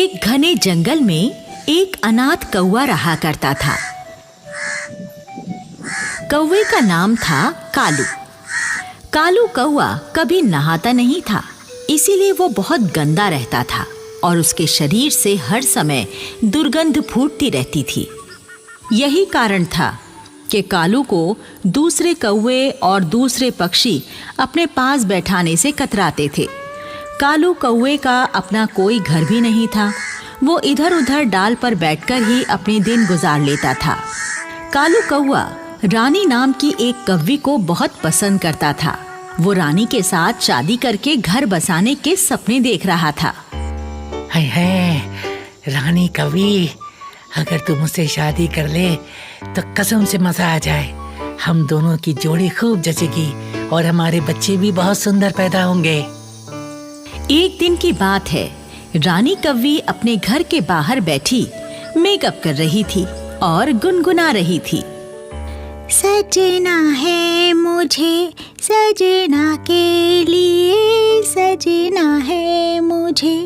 एक घने जंगल में एक अनाथ कौवा रहा करता था। कौवे का नाम था कालू। कालू कौवा कभी नहाता नहीं था, इसीलिए वो बहुत गंदा रहता था और उसके शरीर से हर समय दुर्गंध फूटती रहती थी। यही कारण था कि कालू को दूसरे कौवे और दूसरे पक्षी अपने पास बैठाने से कतराते थे। कालू कौवे का अपना कोई घर भी नहीं था। वो इधर उधर डाल पर बैठकर ही अपने दिन गुजार लेता था। कालू कौवा रानी नाम की एक कव्वी को बहुत पसंद करता था। वो रानी के साथ शादी करके घर बसाने के सपने देख रहा था। हाय हाय, रानी कव्वी, अगर तू मुझसे शादी कर ले तो कसम से मजा आ जाए। हम दोनों की जोड़ी खूब जचेगी और हमारे बच्चे भी बहुत सुंदर पैदा होंगे। एक दिन की बात है, रानी कव्वी अपने घर के बाहर बैठी मेकअप कर रही थी और गुनगुना रही थी। सजना है मुझे सजना के लिए, सजना है मुझे।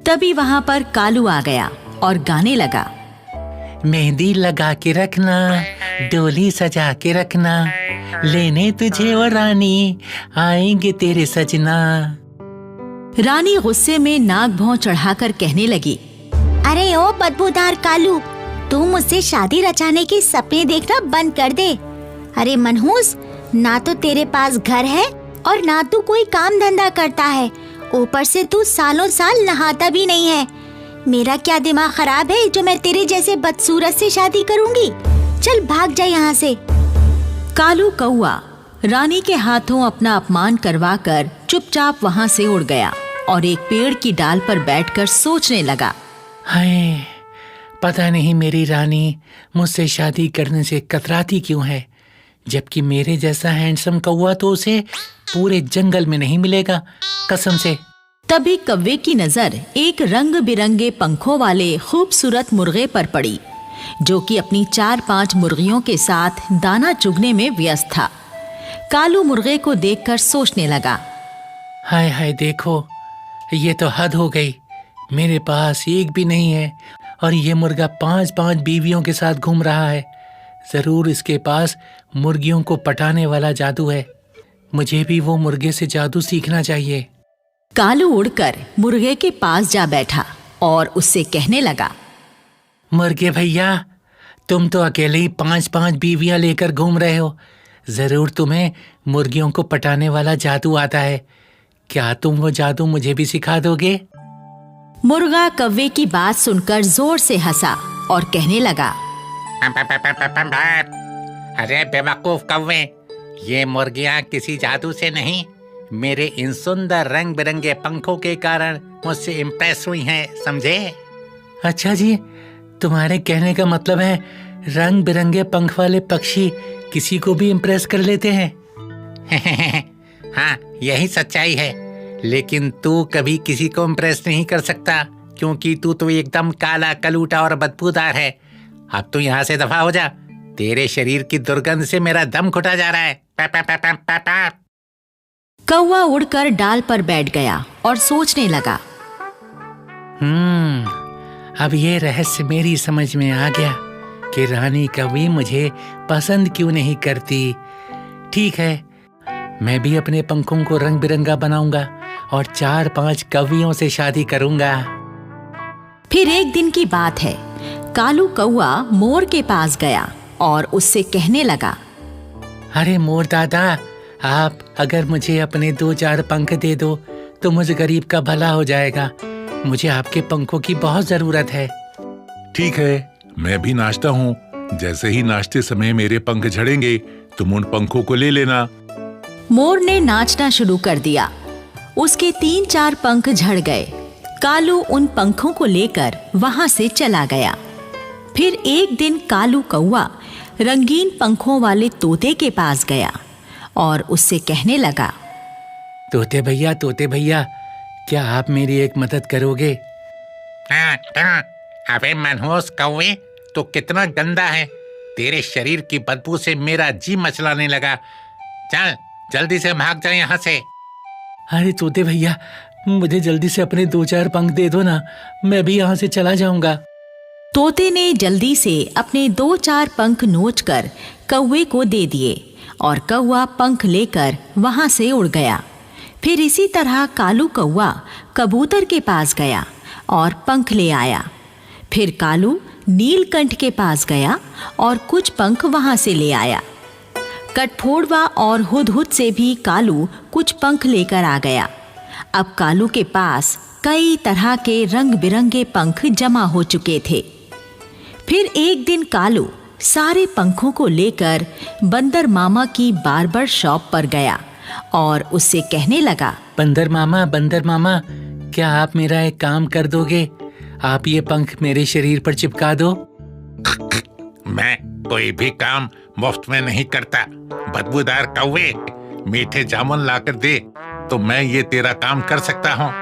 तभी वहां पर कालू आ गया और गाने लगा। मेहंदी लगा के रखना, डोली सजा के रखना, लेने तुझे वो रानी, आएंगे तेरे सजना। रानी गुस्से में नाक भौं चढ़ाकर कहने लगी, अरे ओ बदबूदार कालू, तू मुझसे शादी रचाने के सपने देखना बंद कर दे। अरे मनहूस, ना तो तेरे पास घर है और ना तू कोई काम धंधा करता है, ऊपर से तू सालों साल नहाता भी नहीं है। मेरा क्या दिमाग खराब है जो मैं तेरे जैसे बदसूरत से शादी करूंगी? चल भाग जा यहाँ से। कालू कौवा रानी के हाथों अपना अपमान करवाकर चुपचाप वहां से उड़ गया और एक पेड़ की डाल पर बैठकर सोचने लगा। हाय, पता नहीं मेरी रानी मुझसे शादी करने से कतराती क्यों है, जबकि मेरे जैसा हैंडसम कौवा तो उसे पूरे जंगल में नहीं मिलेगा, कसम से। तभी कौवे की नजर एक रंग बिरंगे पंखों वाले खूबसूरत मुर्गे पर पड़ी, जो कि अपनी 4-5 मुर्गियों के साथ दाना चुगने में व्यस्त था। कालू मुर्गे को देखकर सोचने लगा, हाय हाय, देखो ये तो हद हो गई। मेरे पास एक भी नहीं है और ये मुर्गा 5-5 बीवियों के साथ घूम रहा है। जरूर इसके पास मुर्गियों को पटाने वाला जादू है। मुझे भी वो मुर्गे से जादू सीखना चाहिए। कालू उड़कर मुर्गे के पास जा बैठा और उससे कहने लगा, मुर्गे भैया, तुम तो अकेले ही 5-5 बीवियां लेकर घूम रहे हो। जरूर तुम्हें मुर्गियों को पटाने वाला जादू आता है। क्या तुम वो जादू मुझे भी सिखा दोगे? मुर्गा कौवे की बात सुनकर जोर से हंसा और कहने लगा, अरे बेवकूफ कौवे, ये मुर्गियाँ किसी जादू से नहीं, मेरे इन सुंदर रंग बिरंगे पंखों के कारण मुझसे इम्प्रेस हुई हैं, समझे? अच्छा जी, तुम्हारे कहने का मतलब है रंग बिरंगे पंख वाले पक्षी किसी को भी इम्प्रेस कर लेते हैं? हाँ, यही सच्चाई है। लेकिन तू कभी किसी को इम्प्रेस नहीं कर सकता, क्योंकि तू तो एकदम काला कलूटा और बदबूदार है। अब तू यहाँ से दफा हो जा, तेरे शरीर की दुर्गंध से मेरा दम घुटा जा रहा है। पा, पा, पा, पा, पा, पा। कौवा उड़कर डाल पर बैठ गया और सोचने लगा। अब ये रहस्य मेरी समझ में आ गया कि रानी कभी मुझे पसंद क्यों नहीं करती। ठीक है, मैं भी अपने पंखों को रंग बिरंगा बनाऊंगा और 4-5 कवियों से शादी करूंगा। फिर एक दिन की बात है, कालू कौवा मोर के पास गया और उससे कहने लगा, अरे मोर दादा, आप अगर मुझे अपने 2-4 पंख दे दो तो मुझ गरीब का भला हो जाएगा। मुझे आपके पंखों की बहुत जरूरत है। ठीक है, मैं भी नाचता हूँ। जैसे ही नाचते समय मेरे पंख झड़ेंगे तुम उन पंखों को ले लेना। मोर ने नाचना शुरू कर दिया। उसके 3-4 पंख झड़ गए। कालू उन पंखों को लेकर वहां से चला गया। फिर एक दिन कालू कौवा रंगीन पंखों वाले तोते के पास गया और उससे कहने लगा, तोते भैया, क्या आप मेरी एक मदद करोगे? अबे मनहूस कौवे, तो कितना गंदा है। तेरे शरीर की बदबू से मेरा जी मचलाने लगा। चल जल्दी से भाग जा यहाँ से। अरे तोते भैया, मुझे जल्दी से अपने 2-4 पंख दे दो ना, मैं भी यहाँ से चला जाऊंगा। तोते ने जल्दी से अपने 2-4 पंख नोचकर कौवे को दे दिए और कौवा पंख लेकर वहां से उड़ गया। फिर इसी तरह कालू कौवा कबूतर के पास गया और पंख ले आया। फिर कालू नीलकंठ के पास गया और कुछ पंख वहां से ले आया। कठफोड़वा और हुदहुद से भी कालू कुछ पंख लेकर आ गया। अब कालू के पास कई तरह के रंग बिरंगे पंख जमा हो चुके थे। फिर एक दिन कालू सारे पंखों को लेकर बंदर मामा की बार्बर शॉप पर गया और उससे कहने लगा, बंदर मामा, क्या आप मेरा एक काम कर दोगे? आप ये पंख मेरे शरीर पर चिपका दो। मैं कोई भी काम मुफ्त में नहीं करता। बदबूदार कौवे, मीठे जामुन लाकर दे तो मैं ये तेरा काम कर सकता हूँ।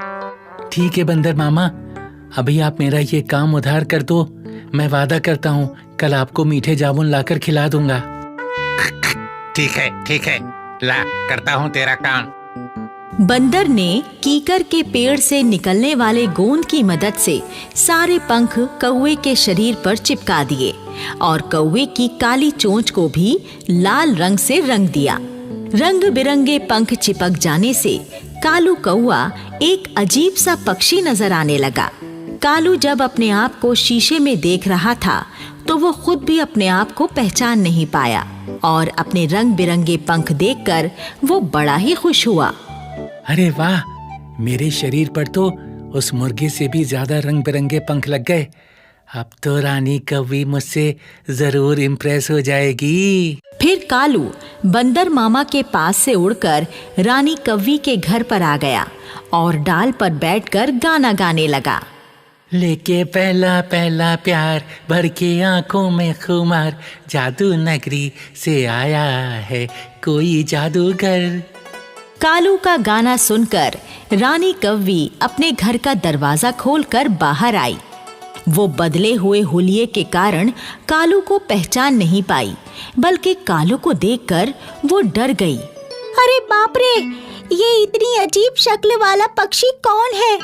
ठीक है बंदर मामा, अभी आप मेरा ये काम उधार कर दो। मैं वादा करता हूँ कल आपको मीठे जामुन लाकर खिला दूंगा। ठीक है, ला करता हूँ तेरा काम। बंदर ने कीकर के पेड़ से निकलने वाले गोंद की मदद से सारे पंख कौवे के शरीर पर चिपका दिए और कौवे की काली चोंच को भी लाल रंग से रंग दिया। रंग बिरंगे पंख चिपक जाने से कालू कौवा एक अजीब सा पक्षी नजर आने लगा। कालू जब अपने आप को शीशे में देख रहा था तो वो खुद भी अपने आप को पहचान नहीं पाया और अपने रंग बिरंगे पंख देखकर वो बड़ा ही खुश हुआ। अरे वाह, मेरे शरीर पर तो उस मुर्गे से भी ज्यादा रंग बिरंगे पंख लग गए। अब तो रानी कौवी मुझसे जरूर इम्प्रेस हो जाएगी। फिर कालू बंदर मामा के पास से उड़कर रानी कौवी के घर पर आ गया और डाल पर बैठकर गाना गाने लगा। लेके पहला पहला प्यार, भर के आंखों में खुमार, जादू नगरी से आया है कोई जादूगर। कालू का गाना सुनकर रानी कौवी अपने घर का दरवाजा खोलकर बाहर आई। वो बदले हुए हुलिये के कारण कालू को पहचान नहीं पाई, बल्कि कालू को देखकर वो डर गई। अरे बाप रे, ये इतनी अजीब शक्ल वाला पक्षी कौन है?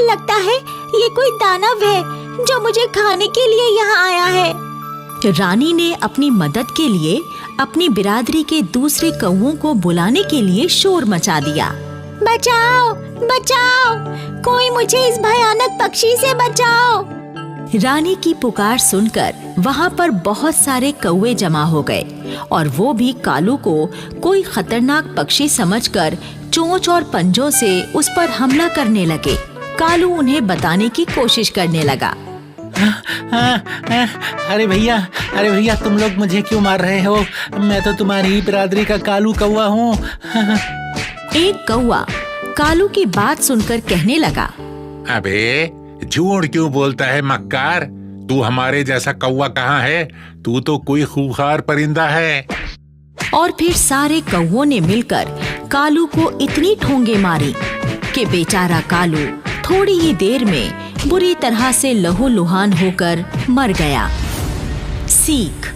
लगता है ये कोई दानव है जो मुझे खाने के लिए यहाँ आया है। रानी ने अपनी मदद के लिए अपनी बिरादरी के दूसरे कौवों को बुलाने के लिए शोर मचा दिया। बचाओ, बचाओ, कोई मुझे इस भयानक पक्षी से बचाओ। रानी की पुकार सुनकर वहाँ पर बहुत सारे कौवे जमा हो गए और वो भी कालू को कोई खतरनाक पक्षी समझकर चोंच और पंजों से उस पर हमला करने लगे। कालू उन्हें बताने की कोशिश करने लगा। अरे भैया, तुम लोग मुझे क्यों मार रहे हो? मैं तो तुम्हारी ही बिरादरी का कालू कौवा हूँ। एक कौवा कालू की बात सुनकर कहने लगा, अबे झूठ क्यों बोलता है मक्कार? तू हमारे जैसा कौवा कहाँ है? तू तो कोई खूंखार परिंदा है। और फिर सारे कौवों ने मिलकर कालू को इतनी ठोंगे मारी कि बेचारा कालू थोड़ी ही देर में बुरी तरह से लहूलुहान होकर मर गया। सीख: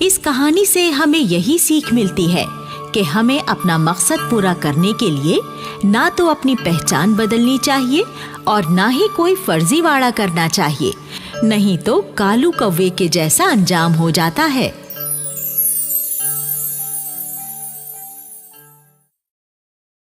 इस कहानी से हमें यही सीख मिलती है कि हमें अपना मकसद पूरा करने के लिए ना तो अपनी पहचान बदलनी चाहिए और ना ही कोई फर्जीवाड़ा करना चाहिए, नहीं तो कालू कौवे के जैसा अंजाम हो जाता है।